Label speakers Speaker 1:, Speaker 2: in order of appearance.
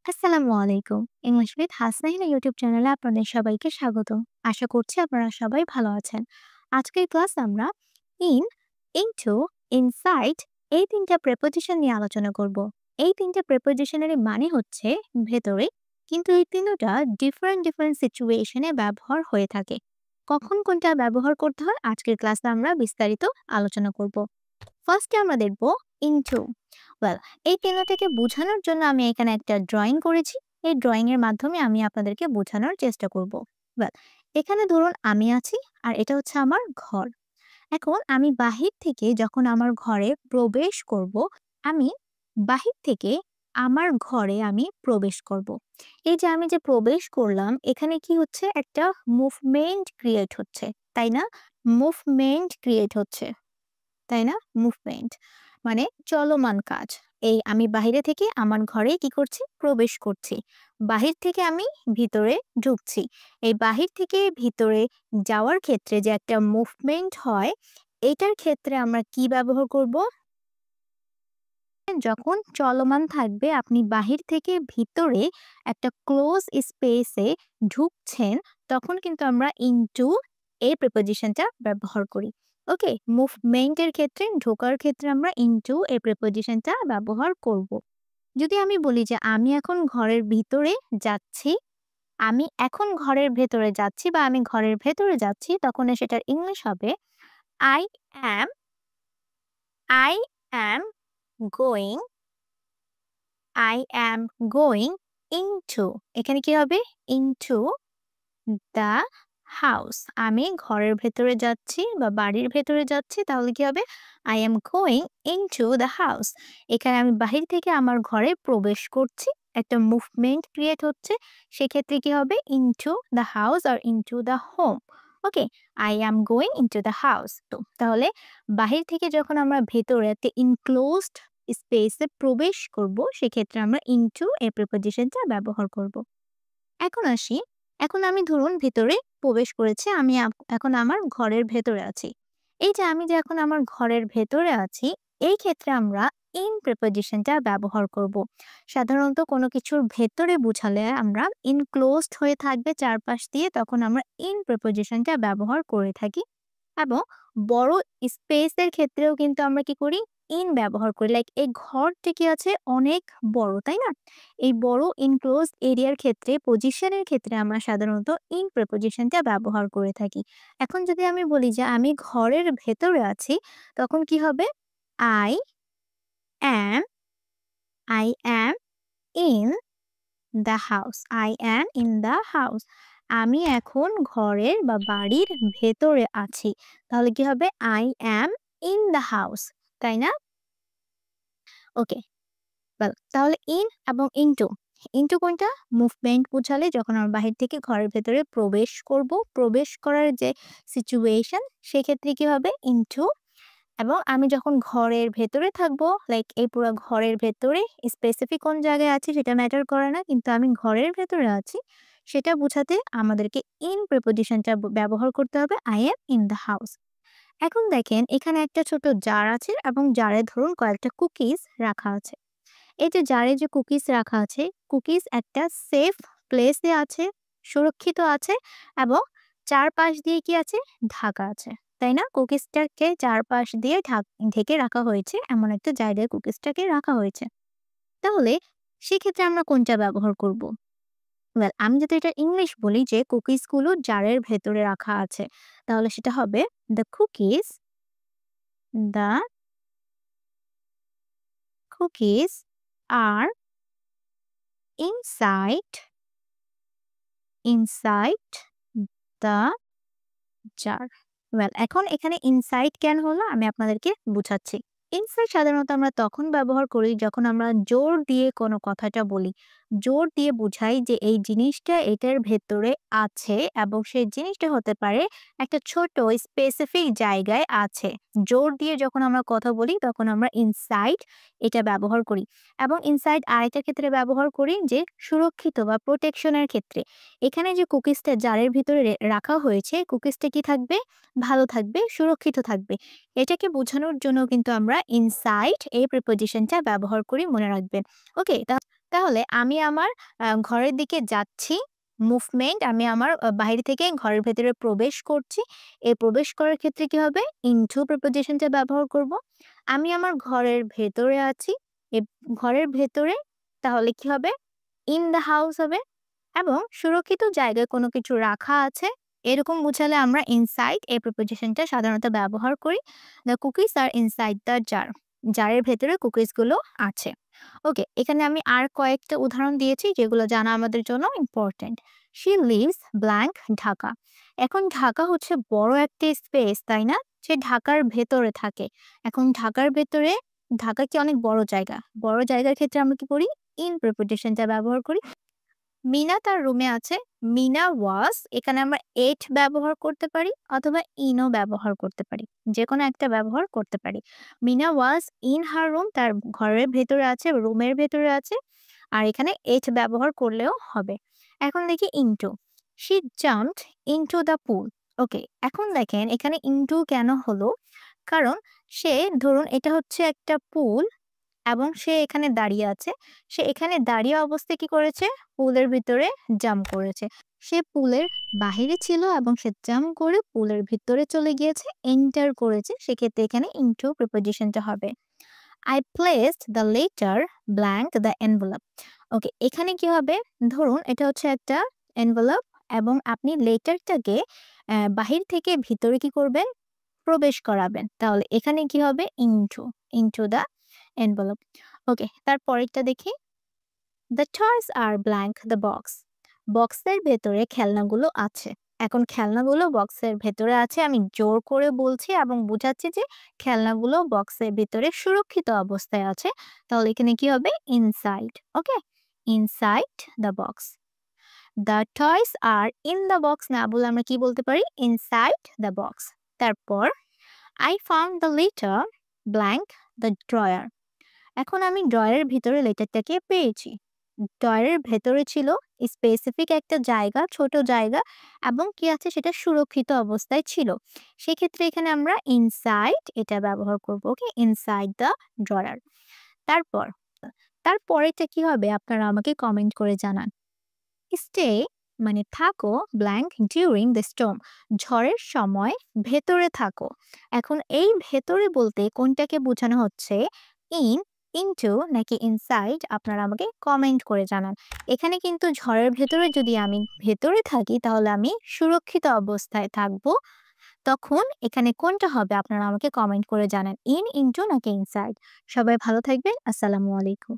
Speaker 1: আসসালামু আলাইকুম। English with Hasnain YouTube চ্যানেলে আপনাদের সবাইকে স্বাগত। আশা করছি আপনারা সবাই ভালো আছেন। আজকের ক্লাস আমরা ইন, ইনটু, ইনসাইড এই ৩ টা প্রিপোজিশন নিয়ে আলোচনা করব। এই ৩ টা প্রিপোজিশনেরই মানে হচ্ছে ভেতরে, কিন্তু এই তিনটা ডিফারেন্ট সিচুয়েশনে ব্যবহার হয়ে থাকে। কখন কোনটা ব্যবহার করতে হয় আজকের ক্লাসে আমরা বিস্তারিত আলোচনা করব। ফার্স্টে আমরা দেখব ইনটু। ওয়েল, এই চিহ্নটাকে বোঝানোর জন্য আমি এখানে একটা ড্রয়িং করেছি। এই ড্রয়িং এর মাধ্যমে আমি আপনাদেরকে বোঝানোর চেষ্টা করব। ওয়েল, এখানে ধরুন আমি আছি আর এটা হচ্ছে আমার ঘর। এখন আমি বাহির থেকে যখন আমার ঘরে প্রবেশ করব, আমি বাহির থেকে আমার ঘরে আমি প্রবেশ করব। এই যে আমি যে প্রবেশ করলাম, এখানে কি হচ্ছে একটা মুভমেন্ট ক্রিয়েট হচ্ছে, তাই না? মুভমেন্ট ক্রিয়েট হচ্ছে, তাই না? মুভমেন্ট মানে চলমান কাজ। এই আমি বাহিরে থেকে আমার ঘরে কি করছি? প্রবেশ করছি। বাহির থেকে আমি ভিতরে ঢুকছি। এই বাহির থেকে ভিতরে যাওয়ার ক্ষেত্রে যে একটা মুভমেন্ট হয়, এটার ক্ষেত্রে আমরা কি ব্যবহার করব? যখন চলমান থাকবে, আপনি বাহির থেকে ভিতরে একটা ক্লোজ স্পেসে ঢুকছেন, তখন কিন্তু আমরা ইনটু এই প্রিপোজিশনটা ব্যবহার করি। ওকে, মুভমেন্টের ক্ষেত্রে ঢোকার ক্ষেত্রে আমরা ইনটু এই প্রিপোজিশনটা ব্যবহার করব। যদি আমি বলি যে আমি এখন ঘরের ভিতরে যাচ্ছি, আমি এখন ঘরের ভেতরে যাচ্ছি বা আমি ঘরের ভেতরে যাচ্ছি, তখন সেটার ইংলিশ হবে I am I am going I am going into, এখানে কি হবে? into the house. আমি ঘরের ভেতরে যাচ্ছি বা বাড়ির ভেতরে যাচ্ছি, তাহলে কি হবে? I am going into the house. এখানে আমি বাহির থেকে আমার ঘরে প্রবেশ করছি। একটা মুভমেন্ট ক্রিয়েট হচ্ছে। সেক্ষেত্রে কি হবে? into the house or into the home. Okay? I am going into the house. তো তাহলে বাহির থেকে যখন আমরা ভেতরে একটা enclosed স্পেসে প্রবেশ করব, সেক্ষেত্রে আমরা into এই প্রিপোজিশনটা ব্যবহার করব। এখন আসি, এখন আমি ধরুন ভিতরে প্রবেশ করেছি, আমি এখন আমার ঘরের ভেতরে আছি। এই যে আমি যে এখন আমার ঘরের ভেতরে আছি, এই ক্ষেত্রে আমরা ইন প্রিপোজিশনটা ব্যবহার করব। সাধারণত কোনো কিছুর ভেতরে বোঝালে আমরা ইনক্লোজড হয়ে থাকবে চারপাশ দিয়ে, তখন আমরা ইন প্রিপোজিশনটা ব্যবহার করে থাকি। এবং বড় স্পেসের ক্ষেত্রেও কিন্তু আমরা কি করি? ইন ব্যবহার করি। লাইক এই ঘরটি কি আছে? অনেক বড়, তাই না? এই বড় এনক্লোজড এরিয়ার ক্ষেত্রে পজিশনের ক্ষেত্রে আমরা সাধারণত ইন প্রিপোজিশনটা ব্যবহার করে থাকি। এখন যদি আমি বলি যে আমি ঘরের ভেতরে আছি, তখন কি হবে? I am I am in the house. I am in the house. আমি এখন ঘরের বা বাড়ির ভেতরে আছি। তাহলে কি হবে? I am in the house. তাই না? ওকে। ওয়েল, তাহলে ইন এবং ইনটু। ইনটু কোনটা? মুভমেন্ট বোঝালে যখন আমরা বাহির থেকে ঘরের ভেতরে প্রবেশ করব, প্রবেশ করার যে সিচুয়েশন, সেক্ষেত্রে কি হবে? ইনটু। এবং আমি যখন ঘরের ভেতরে থাকবো, লাইক এই পুরো ঘরের ভেতরে স্পেসিফিক কোন জায়গায় আছি সেটা ম্যাটার করে না, কিন্তু আমি ঘরের ভেতরে আছি সেটা বোঝাতে আমাদেরকে ইন প্রিপোজিশনটা ব্যবহার করতে হবে। I am in the house. এখন দেখেন এখানে একটা ছোট জার আছে এবং জারে ধরুন কয়েকটা কুকিজ রাখা আছে। এই যে জারে যে কুকিজ রাখা আছে, কুকিজ একটা সেফ প্লেসে আছে, সুরক্ষিত আছে এবং চারপাশ দিয়ে কি আছে? ঢাকা আছে। তাই না? কুকিজটাকে চারপাশ দিয়ে ঢেকে রাখা হয়েছে। এমন একটা জায়গায় কুকিজটাকে রাখা হয়েছে। তাহলে সেক্ষেত্রে আমরা কোনটা ব্যবহার করব? ওয়েল, আমি যদি এটা ইংলিশ বলি যে কুকিজগুলো জারের ভেতরে রাখা আছে, তাহলে সেটা হবে the cookies the cookies are inside inside the jar. Well, এখন এখানে ইনসাইড কেন হলো আমি আপনাদেরকে বুঝাচ্ছি। ইনসাইড সাধারণত আমরা তখন ব্যবহার করি যখন আমরা জোর দিয়ে কোনো কথাটা বলি। জোর দিয়ে বুঝাই যে এই জিনিসটা এটার ভেতরে আছে এবং সেই জিনিসটা হতে পারে একটা ছোট স্পেসিফিক জায়গায় আছে। জোর দিয়ে যখন আমরা কথা বলি তখন আমরা ইনসাইড এটা ব্যবহার করি। এবং ইনসাইড আরেকটা ক্ষেত্রে ব্যবহার করি যে সুরক্ষিত বা প্রোটেকশনের ক্ষেত্রে। এখানে যে কুকিজটা জারের ভিতরে রাখা হয়েছে, কুকিজটা কি থাকবে? ভালো থাকবে, সুরক্ষিত থাকবে। এটাকে বোঝানোর জন্য কিন্তু আমরা ইনসাইড এই প্রিপোজিশনটা ব্যবহার করি, মনে রাখবেন। ওকে, তাহলে আমি আমার ঘরের দিকে যাচ্ছি, মুভমেন্ট আমি আমার বাহির থেকে ঘরের ভেতরে প্রবেশ করছি। এই প্রবেশ করার ক্ষেত্রে কি হবে? into প্রিপোজিশনটা ব্যবহার করব। আমি আমার ঘরের ভেতরে আছি। এ ঘরের ভেতরে তাহলে কি হবে? in the house হবে এবং সুরক্ষিত জায়গায় কোনো কিছু রাখা আছে এরকম বোঝালে আমরা ইনসাইড এই প্রিপোজিশনটা সাধারণত ব্যবহার করি। The cookies are inside the jar. জারের ভেতরে কুকিজগুলো আছে। ওকে, এখানে আমি আর কয়েকটা উদাহরণ দিয়েছি যেগুলো জানা আমাদের জন্য important. She lives blank Dhaka. এখন ঢাকা হচ্ছে বড় একটা স্পেস, তাই না? সে ঢাকার ভেতরে থাকে। এখন ঢাকার ভেতরে ঢাকা কি অনেক বড় জায়গা। বড় জায়গার ক্ষেত্রে আমরা কি করি? ইন প্রিপোজিশনটা ব্যবহার করি। মিনা তার রুমে আছে। মিনা ওয়াজ এখানে আমরা এট ব্যবহার করতে পারি অথবা ইনও ব্যবহার করতে পারি। যেকোনো একটা ব্যবহার করতে পারি। Meena was in her room তার ঘরের ভেতরে আছে, রুমের ভেতরে আছে। আর এখানে এট ব্যবহার করলেও হবে। এখন দেখি into. She jumped into the pool. Okay, এখন দেখেন এখানে ইনটু কেন হলো? কারণ সে ধরুন এটা হচ্ছে একটা পুল এবং সে এখানে দাঁড়িয়ে আছে। সে এখানে দাঁড়িয়ে অবস্থায় কি করেছে? পুলের ভিতরে জাম্প করেছে। সে পুলের বাহিরে ছিল এবং সে জাম্প করে পুলের ভিতরে চলে গিয়েছে, এন্টার করেছে। সেক্ষেত্রে এখানে ইনটু প্রিপোজিশনটা হবে। I placed the letter blank the envelope. ওকে, এখানে কি হবে? ধরুন এটা হচ্ছে একটা envelope এবং আপনি লেটারটাকে বাহির থেকে ভিতরে কি করবেন? প্রবেশ করাবেন। তাহলে এখানে কি হবে? into the envelope. ওকে, তারপরেরটা দেখি। The toys are blank the box. বক্সের ভেতরে খেলনাগুলো আছে। এখন খেলনাগুলো বক্সের ভেতরে আছে। আমি জোর করে বলছি এবং বুঝাচ্ছি যে খেলনাগুলো বক্সের ভিতরে সুরক্ষিত অবস্থায় আছে। তাহলে এখানে কি হবে? Inside. Okay? Inside the box. The toys are in the box না বলে আমরা কি বলতে পারি? Inside the box. তারপর I found the letter blank the drawer. এখন আমি ড্রয়ারের ভিতরে লেটারটাকে পেয়েছি। ড্রয়ারের ভেতরে ছিল স্পেসিফিক একটা জায়গা, ছোট জায়গা এবং কি আছে সেটা সুরক্ষিত অবস্থায় ছিল। সেক্ষেত্রে এখানে আমরা ইনসাইড এটা ব্যবহার করব। ওকে? Inside the drawer. তারপর তারপরেরটা কি হবে আপনারা আমাকে কমেন্ট করে জানান। স্টে মানে থাকো ব্ল্যাঙ্ক ডিউরিং দ্য স্টর্ম। ঝড়ের সময় ভেতরে থাকো। এখন এই ভেতরে বলতে কোনটাকে বোঝানো হচ্ছে? ইন, ইনটু নাকি ইনসাইড আপনারা আমাকে কমেন্ট করে জানান। এখানে কিন্তু ঝড়ের ভেতরে যদি আমি ভেতরে থাকি তাহলে আমি সুরক্ষিত অবস্থায় থাকবো। তখন এখানে কোনটা হবে আপনারা আমাকে কমেন্ট করে জানান। ইন, ইনটু নাকি ইনসাইড। সবাই ভালো থাকবেন। আসসালামু আলাইকুম।